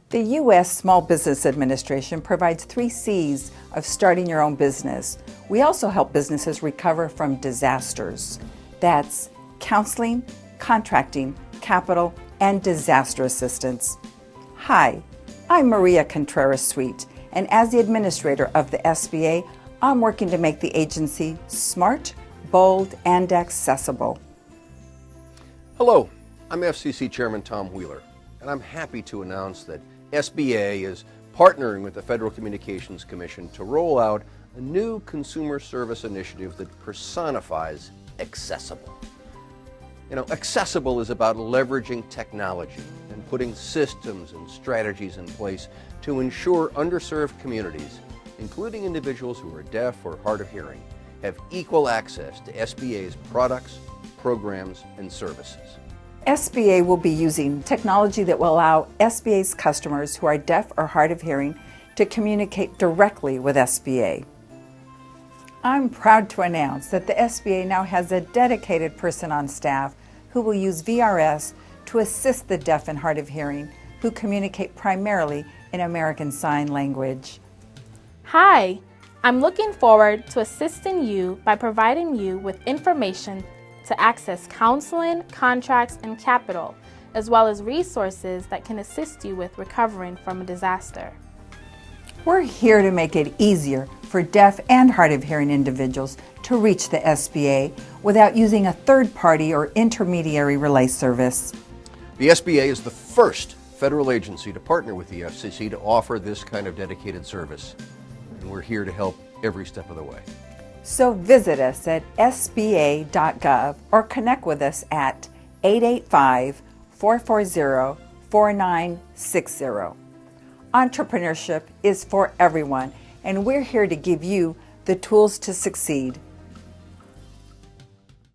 The U.S. Small Business Administration provides 3 C's of starting your own business. We also help businesses recover from disasters. That's counseling, contracting, capital, and disaster assistance. Hi, I'm Maria Contreras-Sweet, and as the administrator of the SBA, I'm working to make the agency smart, bold, and accessible. Hello, I'm FCC Chairman Tom Wheeler, and I'm happy to announce that SBA is partnering with the Federal Communications Commission to roll out a new consumer service initiative that personifies accessible. Accessible is about leveraging technology and putting systems and strategies in place to ensure underserved communities, including individuals who are deaf or hard of hearing, have equal access to SBA's products, programs, and services. SBA will be using technology that will allow SBA's customers who are deaf or hard of hearing to communicate directly with SBA. I'm proud to announce that the SBA now has a dedicated person on staff who will use VRS to assist the deaf and hard of hearing who communicate primarily in American Sign Language. Hi, I'm looking forward to assisting you by providing you with information to access counseling, contracts, and capital, as well as resources that can assist you with recovering from a disaster. We're here to make it easier for deaf and hard of hearing individuals to reach the SBA without using a third party or intermediary relay service. The SBA is the first federal agency to partner with the FCC to offer this kind of dedicated service, and we're here to help every step of the way. So visit us at sba.gov or connect with us at 885-440-4960. Entrepreneurship is for everyone, and we're here to give you the tools to succeed.